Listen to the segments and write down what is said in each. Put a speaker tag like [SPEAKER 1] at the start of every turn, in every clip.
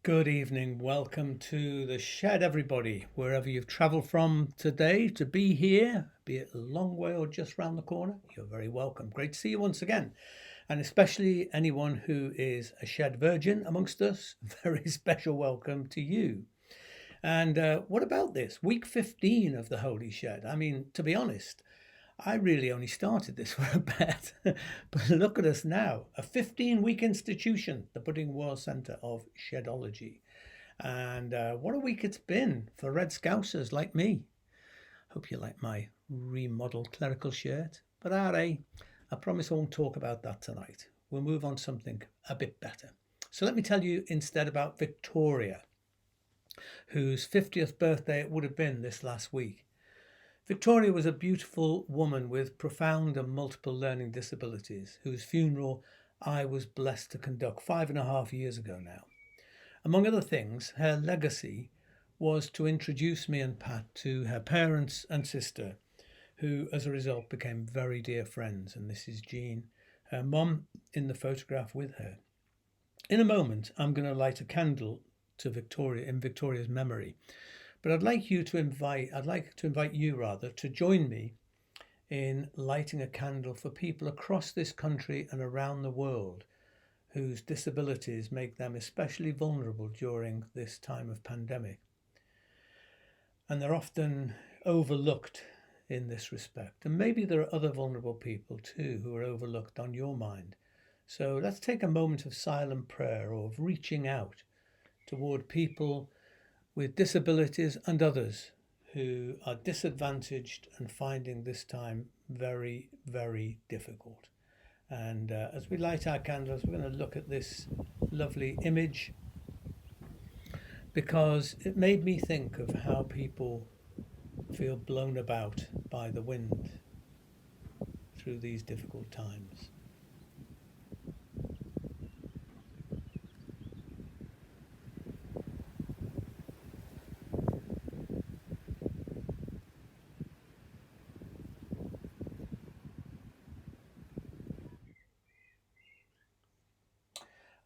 [SPEAKER 1] Good evening. Welcome to the shed, everybody. Wherever you've travelled from today to be here, be it a long way or just round the corner, you're very welcome. Great to see you once again. And especially anyone who is a shed virgin amongst us, very special welcome to you. And what about this? Week 15 of the Holy Shed. I mean, to be honest, I really only started this for a bet, but look at us now. A 15-week institution, the Pudding World Centre of Shedology. And what a week it's been for Red Scousers like me. Hope you like my remodeled clerical shirt. But I promise I won't talk about that tonight. We'll move on to something a bit better. So let me tell you instead about Victoria, whose 50th birthday it would have been this last week. Victoria was a beautiful woman with profound and multiple learning disabilities, whose funeral I was blessed to conduct 5.5 years ago now. Among other things, her legacy was to introduce me and Pat to her parents and sister, who as a result became very dear friends. And this is Jean, her mum, in the photograph with her. In a moment, I'm going to light a candle to Victoria in Victoria's memory. But I'd like to invite you rather to join me in lighting a candle for people across this country and around the world whose disabilities make them especially vulnerable during this time of pandemic. And they're often overlooked in this respect. And maybe there are other vulnerable people too who are overlooked on your mind. So let's take a moment of silent prayer or of reaching out toward people with disabilities and others who are disadvantaged and finding this time very, very difficult. And as we light our candles, we're going to look at this lovely image because it made me think of how people feel blown about by the wind through these difficult times.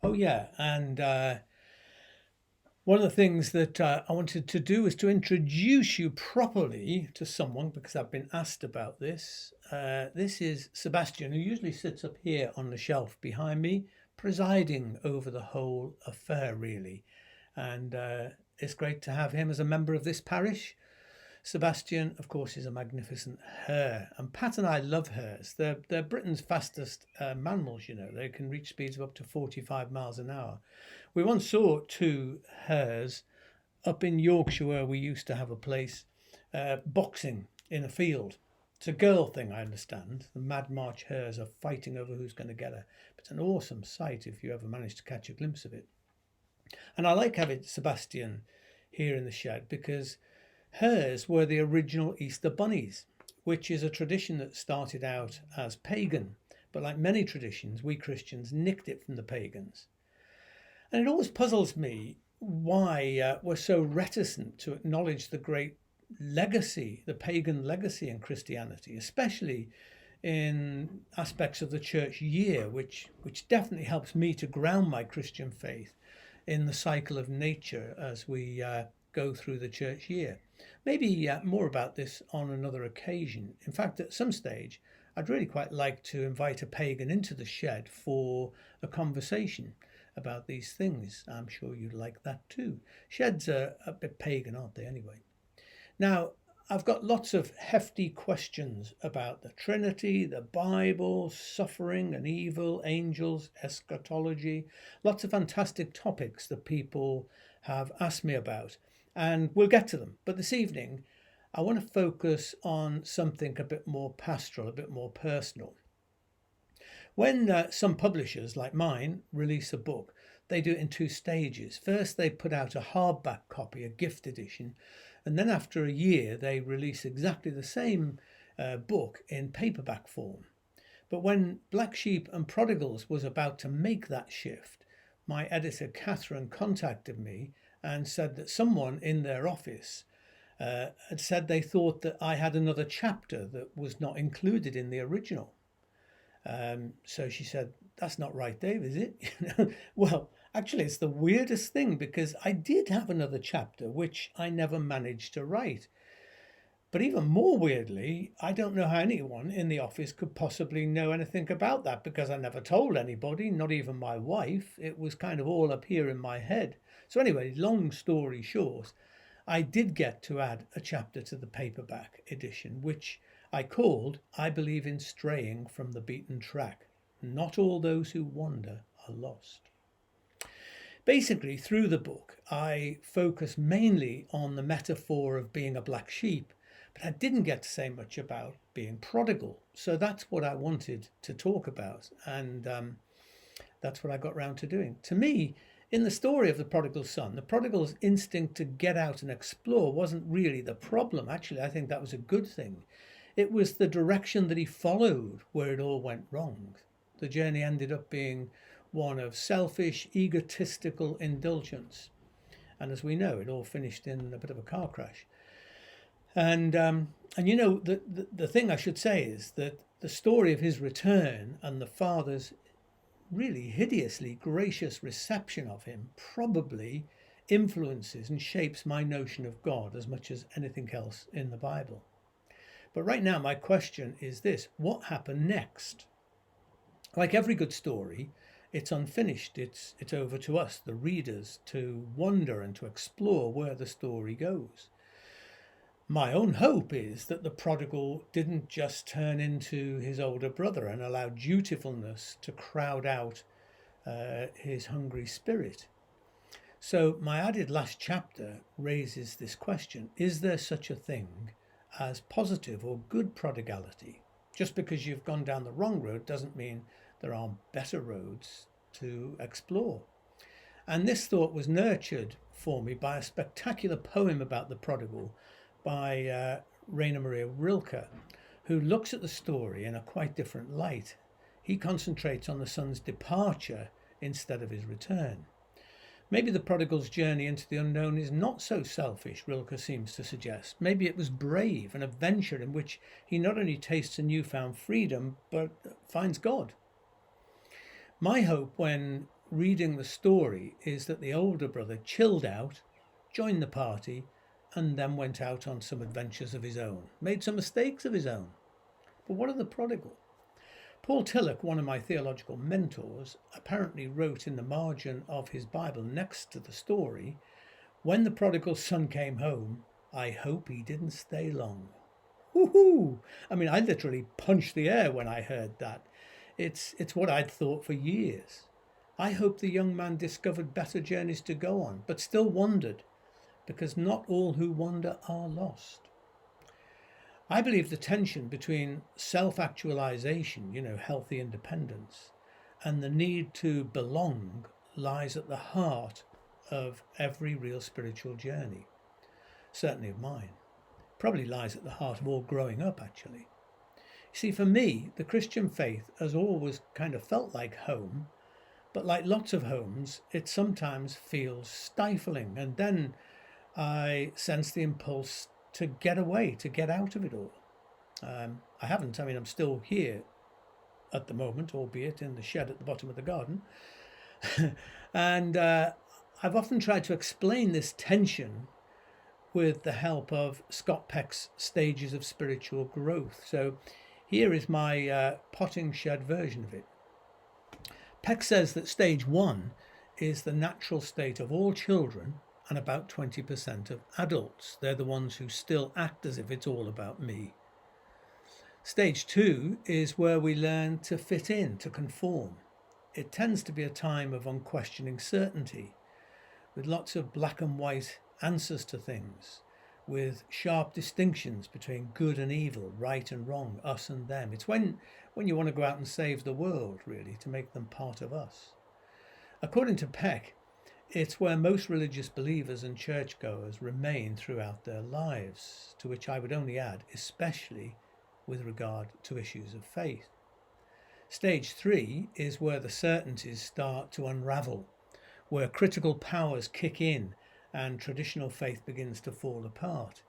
[SPEAKER 1] Oh, yeah. And one of the things that I wanted to do is to introduce you properly to someone because I've been asked about this. This is Sebastian, who usually sits up here on the shelf behind me, presiding over the whole affair, really. And it's great to have him as a member of this parish. Sebastian, of course, is a magnificent hare, and Pat and I love hares. They're Britain's fastest mammals. They can reach speeds of up to 45 miles an hour. We once saw two hares up in Yorkshire where we used to have a place, boxing in a field. It's a girl thing, I understand. The Mad March hares are fighting over who's going to get her. But it's an awesome sight if you ever manage to catch a glimpse of it. And I like having Sebastian here in the shed because hers were the original Easter bunnies, which is a tradition that started out as pagan. But like many traditions, we Christians nicked it from the pagans. And it always puzzles me why we're so reticent to acknowledge the great legacy, the pagan legacy in Christianity, especially in aspects of the church year, which definitely helps me to ground my Christian faith in the cycle of nature as we go through the church year. Maybe more about this on another occasion. In fact, at some stage, I'd really quite like to invite a pagan into the shed for a conversation about these things. I'm sure you'd like that too. Sheds are a bit pagan, aren't they, anyway? Now, I've got lots of hefty questions about the Trinity, the Bible, suffering and evil, angels, eschatology, lots of fantastic topics that people have asked me about, and we'll get to them. But this evening, I want to focus on something a bit more pastoral, a bit more personal. When some publishers, like mine, release a book, they do it in two stages. First, they put out a hardback copy, a gift edition, and then after a year, they release exactly the same book in paperback form. But when Black Sheep and Prodigals was about to make that shift, my editor, Catherine, contacted me and said that someone in their office had said they thought that I had another chapter that was not included in the original. So she said, "That's not right, Dave, is it?" Well, Actually, it's the weirdest thing because I did have another chapter which I never managed to write. But even more weirdly, I don't know how anyone in the office could possibly know anything about that because I never told anybody, not even my wife. It was kind of all up here in my head. So, anyway, long story short, I did get to add a chapter to the paperback edition, which I called I Believe in Straying from the Beaten Track. Not all those who wander are lost. Basically, through the book, I focus mainly on the metaphor of being a black sheep, but I didn't get to say much about being prodigal. So that's what I wanted to talk about, and that's what I got round to doing. To me, in the story of the prodigal son, the prodigal's instinct to get out and explore wasn't really the problem. Actually, I think that was a good thing. It was the direction that he followed where it all went wrong. The journey ended up being one of selfish, egotistical indulgence. And as we know, it all finished in a bit of a car crash. And you know, the thing I should say is that the story of his return and the father's really hideously gracious reception of him probably influences and shapes my notion of God as much as anything else in the Bible. But right now, my question is this: what happened next? Like every good story, it's unfinished. It's over to us, the readers, to wonder and to explore where the story goes. My own hope is that the prodigal didn't just turn into his older brother and allow dutifulness to crowd out his hungry spirit. So my added last chapter raises this question: is there such a thing as positive or good prodigality? Just because you've gone down the wrong road doesn't mean there are better roads to explore. And this thought was nurtured for me by a spectacular poem about the prodigal by Rainer Maria Rilke, who looks at the story in a quite different light. He concentrates on the son's departure instead of his return. Maybe the prodigal's journey into the unknown is not so selfish, Rilke seems to suggest. Maybe it was brave, an adventure in which he not only tastes a newfound freedom, but finds God. My hope when reading the story is that the older brother chilled out, joined the party, and then went out on some adventures of his own, made some mistakes of his own. But what of the prodigal? Paul Tillich, one of my theological mentors, apparently wrote in the margin of his Bible next to the story, "When the prodigal son came home, I hope he didn't stay long." Woohoo! I mean, I literally punched the air when I heard that. It's what I'd thought for years. I hope the young man discovered better journeys to go on, but still wandered, because not all who wander are lost. I believe the tension between self-actualization, healthy independence, and the need to belong lies at the heart of every real spiritual journey. Certainly of mine. Probably lies at the heart of all growing up, actually. You see, for me, the Christian faith has always kind of felt like home, but like lots of homes, it sometimes feels stifling, and then I sense the impulse to get away, to get out of it all. I haven't. I mean, I'm still here at the moment, albeit in the shed at the bottom of the garden. And I've often tried to explain this tension with the help of Scott Peck's Stages of Spiritual Growth. So here is my potting shed version of it. Peck says that stage 1 is the natural state of all children and about 20% of adults. They're the ones who still act as if it's all about me. Stage 2 is where we learn to fit in, to conform. It tends to be a time of unquestioning certainty, with lots of black and white answers to things, with sharp distinctions between good and evil, right and wrong, us and them. It's when you want to go out and save the world, really, to make them part of us. According to Peck, it's where most religious believers and churchgoers remain throughout their lives, to which I would only add, especially with regard to issues of faith. Stage 3 is where the certainties start to unravel, where critical powers kick in and traditional faith begins to fall apart.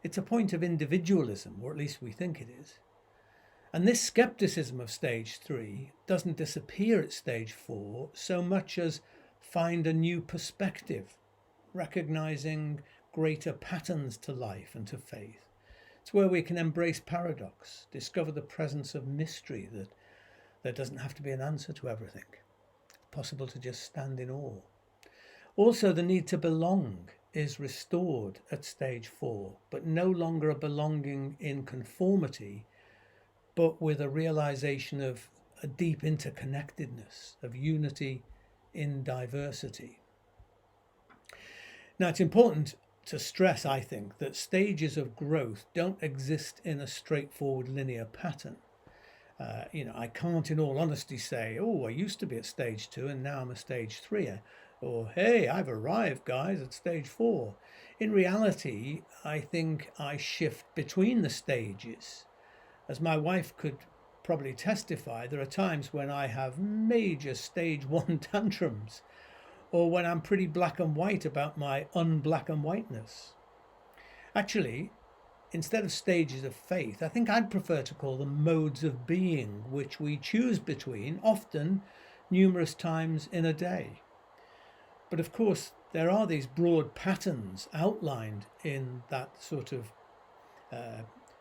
[SPEAKER 1] It's a point of individualism, or at least we think it is. And this skepticism of stage 3 doesn't disappear at stage 4 so much as find a new perspective, recognizing greater patterns to life and to faith. It's where we can embrace paradox, discover the presence of mystery, that there doesn't have to be an answer to everything. It's possible to just stand in awe. Also, the need to belong is restored at stage 4, but no longer a belonging in conformity, but with a realization of a deep interconnectedness, of unity in diversity. Now, it's important to stress, I think, that stages of growth don't exist in a straightforward linear pattern. I can't in all honesty say, oh, I used to be at stage 2 and now I'm at stage 3. Or, hey, I've arrived, guys, at stage 4. In reality, I think I shift between the stages. As my wife could probably testify, there are times when I have major stage 1 tantrums, or when I'm pretty black and white about my unblack and whiteness. Actually, instead of stages of faith, I think I'd prefer to call them modes of being, which we choose between, often numerous times in a day. But of course, there are these broad patterns outlined in that sort of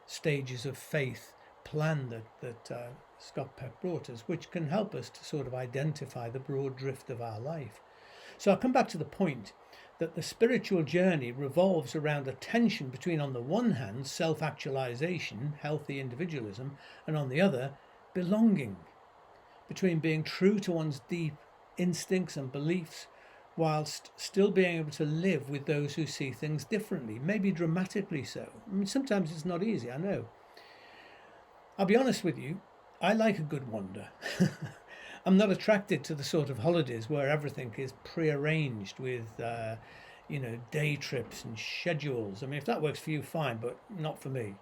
[SPEAKER 1] stages of faith plan that Scott Peck brought us, which can help us to sort of identify the broad drift of our life. So I'll come back to the point that the spiritual journey revolves around a tension between, on the one hand, self-actualization, healthy individualism, and on the other, belonging, between being true to one's deep instincts and beliefs whilst still being able to live with those who see things differently, maybe dramatically so. I mean, sometimes it's not easy, I know. I'll be honest with you, I like a good wander. I'm not attracted to the sort of holidays where everything is prearranged with, day trips and schedules. I mean, if that works for you, fine, but not for me.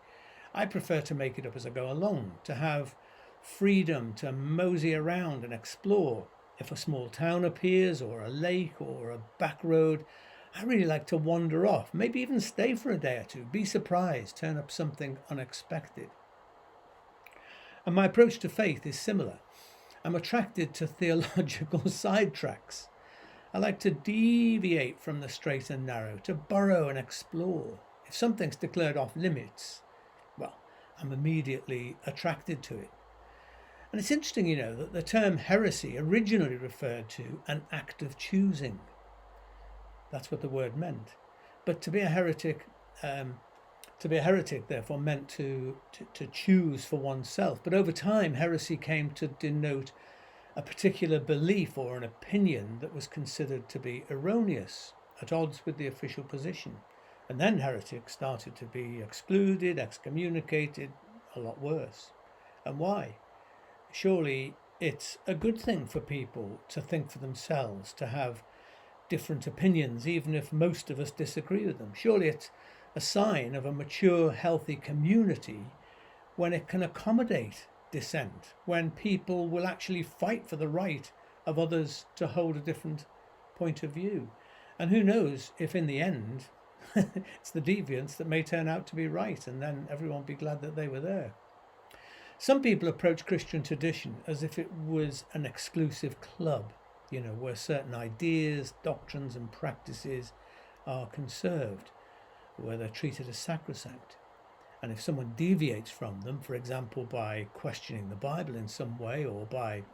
[SPEAKER 1] I prefer to make it up as I go along, to have freedom to mosey around and explore. If a small town appears, or a lake, or a back road, I really like to wander off, maybe even stay for a day or two, be surprised, turn up something unexpected. And my approach to faith is similar. I'm attracted to theological sidetracks. I like to deviate from the straight and narrow, to burrow and explore. If something's declared off limits, well, I'm immediately attracted to it. And it's interesting, that the term heresy originally referred to an act of choosing. That's what the word meant. But to be a heretic, therefore, meant to choose for oneself. But over time, heresy came to denote a particular belief or an opinion that was considered to be erroneous, at odds with the official position. And then heretics started to be excluded, excommunicated, a lot worse. And why? Surely it's a good thing for people to think for themselves, to have different opinions, even if most of us disagree with them. Surely it's a sign of a mature, healthy community when it can accommodate dissent, when people will actually fight for the right of others to hold a different point of view. And who knows if in the end it's the deviants that may turn out to be right, and then everyone will be glad that they were there. Some people approach Christian tradition as if it was an exclusive club, where certain ideas, doctrines and practices are conserved, where they're treated as sacrosanct. And if someone deviates from them, for example, by questioning the Bible in some way, or by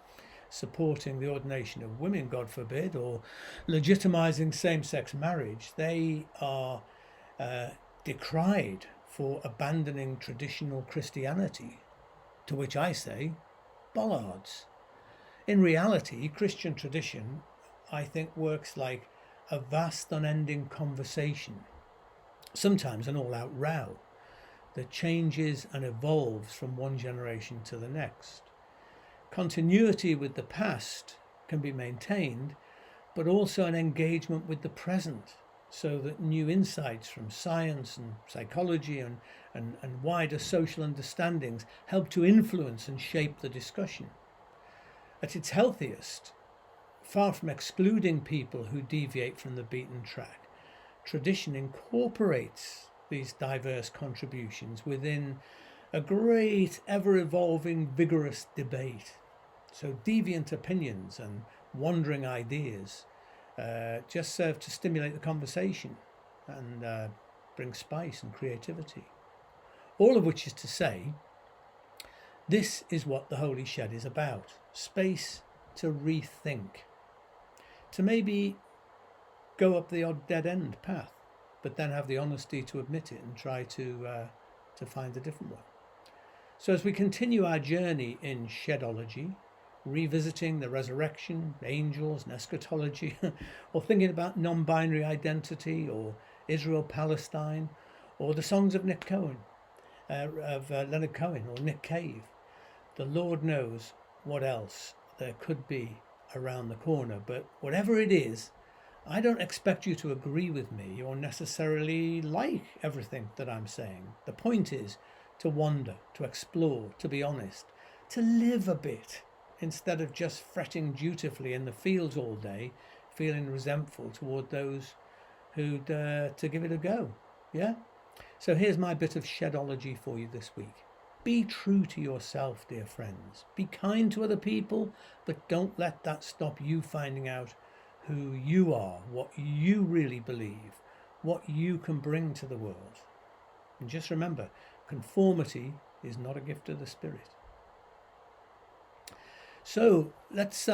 [SPEAKER 1] supporting the ordination of women, God forbid, or legitimizing same-sex marriage, they are decried for abandoning traditional Christianity, to which I say, bollards. In reality, Christian tradition, I think, works like a vast unending conversation, sometimes an all-out row, that changes and evolves from one generation to the next. Continuity with the past can be maintained, but also an engagement with the present, so that new insights from science and psychology and wider social understandings help to influence and shape the discussion. At its healthiest, far from excluding people who deviate from the beaten track, tradition incorporates these diverse contributions within a great, ever-evolving, vigorous debate. So deviant opinions and wandering ideas just serve to stimulate the conversation and bring spice and creativity. All of which is to say, this is what the Holy Shed is about. Space to rethink, to maybe go up the odd dead-end path, but then have the honesty to admit it and try to find a different one. So as we continue our journey in Shedology, revisiting the resurrection, angels and eschatology, or thinking about non-binary identity, or Israel-Palestine, or the songs of Leonard Cohen, or Nick Cave, the Lord knows what else there could be around the corner. But whatever it is, I don't expect you to agree with me or necessarily like everything that I'm saying. The point is to wander, to explore, to be honest, to live a bit, instead of just fretting dutifully in the fields all day, feeling resentful toward those who'd to give it a go. Yeah? So here's my bit of Shedology for you this week. Be true to yourself, dear friends. Be kind to other people, but don't let that stop you finding out who you are, what you really believe, what you can bring to the world. And just remember, conformity is not a gift of the Spirit. So let's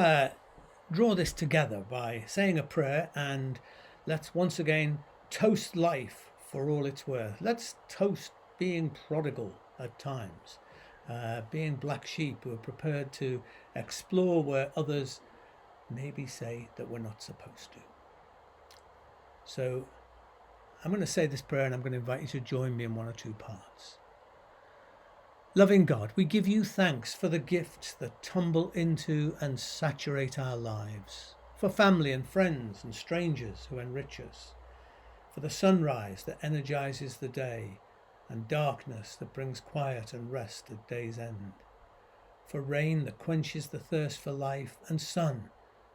[SPEAKER 1] draw this together by saying a prayer, and let's once again toast life for all it's worth. Let's toast being prodigal at times, being black sheep who are prepared to explore where others maybe say that we're not supposed to. So I'm going to say this prayer, and I'm going to invite you to join me in one or two parts. Loving God, we give you thanks for the gifts that tumble into and saturate our lives, for family and friends and strangers who enrich us, for the sunrise that energizes the day and darkness that brings quiet and rest at day's end, for rain that quenches the thirst for life and sun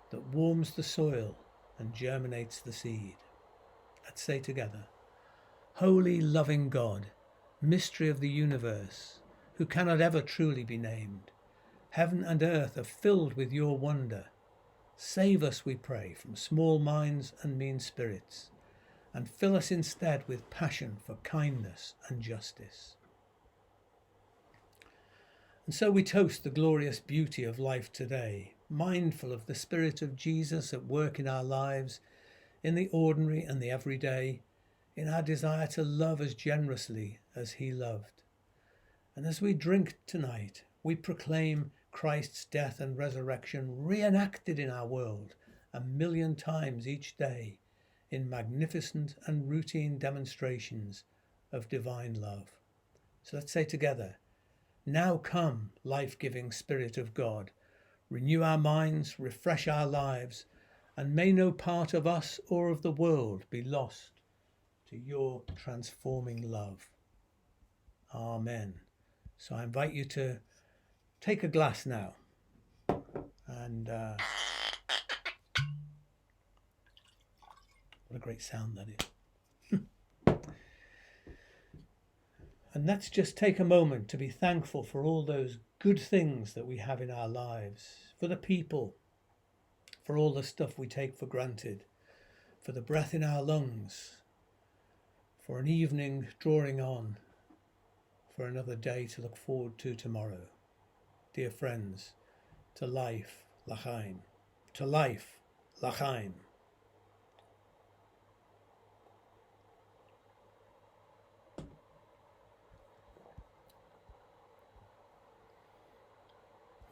[SPEAKER 1] that warms the soil and germinates the seed. Let's say together, Holy loving God, mystery of the universe, who cannot ever truly be named, heaven and earth are filled with your wonder. Save us, we pray, from small minds and mean spirits, and fill us instead with passion for kindness and justice. And so we toast the glorious beauty of life today, mindful of the Spirit of Jesus at work in our lives, in the ordinary and the everyday, in our desire to love as generously as he loved. And as we drink tonight, we proclaim Christ's death and resurrection reenacted in our world 1,000,000 times each day in magnificent and routine demonstrations of divine love. So let's say together, now come, life-giving Spirit of God, renew our minds, refresh our lives, and may no part of us or of the world be lost to your transforming love. Amen. So I invite you to take a glass now and what a great sound that is. And let's just take a moment to be thankful for all those good things that we have in our lives, for the people, for all the stuff we take for granted, for the breath in our lungs, for an evening drawing on, for another day to look forward to tomorrow. Dear friends, to life, l'chaim. To life, l'chaim.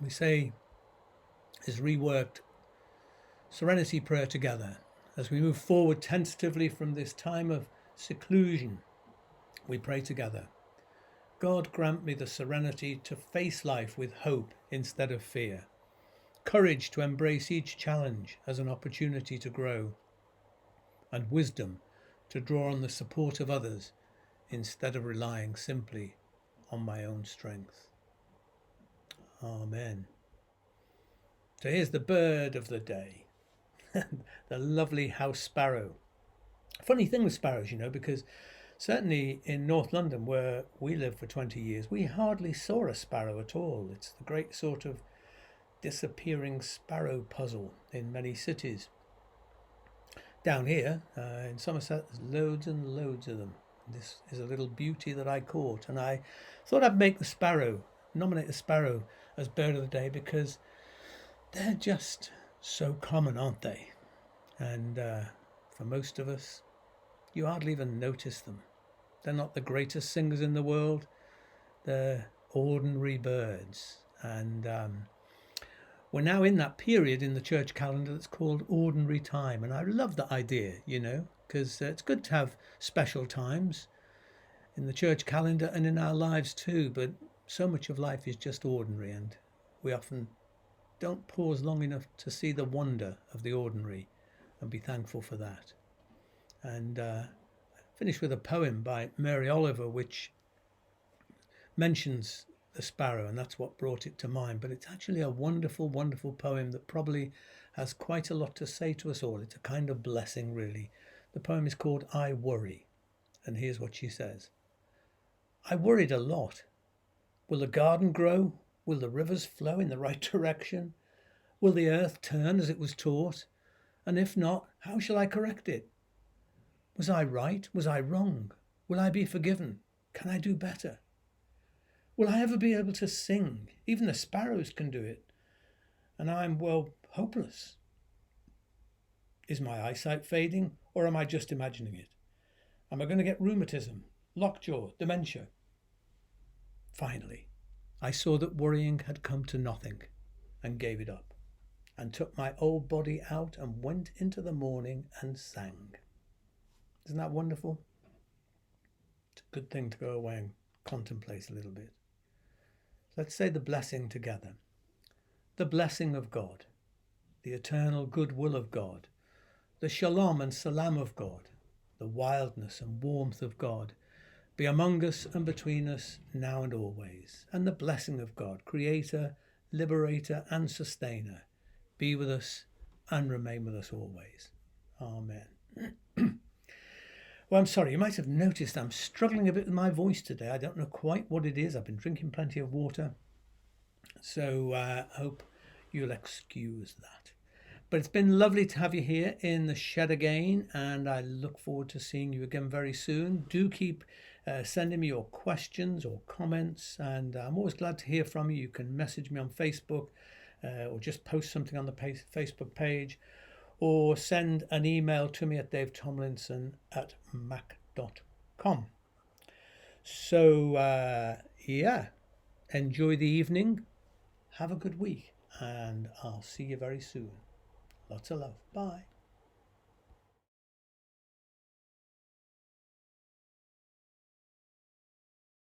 [SPEAKER 1] We say is reworked serenity prayer together as we move forward tentatively from this time of seclusion. We pray together. God, grant me the serenity to face life with hope instead of fear, courage to embrace each challenge as an opportunity to grow, and wisdom to draw on the support of others instead of relying simply on my own strength. Amen. So here's the bird of the day, the lovely house sparrow. Funny thing with sparrows, because certainly in North London, where we lived for 20 years, we hardly saw a sparrow at all. It's the great sort of disappearing sparrow puzzle in many cities. Down here in Somerset, there's loads and loads of them. This is a little beauty that I caught, and I thought I'd nominate the sparrow as bird of the day because they're just so common, aren't they? And for most of us, you hardly even notice them. They're not the greatest singers in the world. They're ordinary birds. And we're now in that period in the church calendar that's called ordinary time. And I love that idea, because it's good to have special times in the church calendar and in our lives too. But so much of life is just ordinary, and we often don't pause long enough to see the wonder of the ordinary and be thankful for that. And finish with a poem by Mary Oliver, which mentions the sparrow, and that's what brought it to mind. But it's actually a wonderful, wonderful poem that probably has quite a lot to say to us all. It's a kind of blessing, really. The poem is called I Worry, and here's what she says. I worried a lot. Will the garden grow? Will the rivers flow in the right direction? Will the earth turn as it was taught? And if not, how shall I correct it? Was I right? Was I wrong? Will I be forgiven? Can I do better? Will I ever be able to sing? Even the sparrows can do it. And I'm, hopeless. Is my eyesight fading, or am I just imagining it? Am I going to get rheumatism, lockjaw, dementia? Finally, I saw that worrying had come to nothing and gave it up, and took my old body out and went into the morning and sang. Isn't that wonderful? It's a good thing to go away and contemplate a little bit. Let's say the blessing together. The blessing of God, the eternal goodwill of God, the shalom and salam of God, the wildness and warmth of God, be among us and between us now and always. And the blessing of God, Creator, Liberator and Sustainer, be with us and remain with us always. Amen. Well, I'm sorry, you might have noticed I'm struggling a bit with my voice today. I don't know quite what it is. I've been drinking plenty of water, so I hope you'll excuse that. But it's been lovely to have you here in the shed again, and I look forward to seeing you again very soon. Do keep sending me your questions or comments, and I'm always glad to hear from you. You can message me on Facebook or just post something on the Facebook page, or send an email to me at davetomlinson@mac.com. So, enjoy the evening, have a good week, and I'll see you very soon. Lots of love. Bye.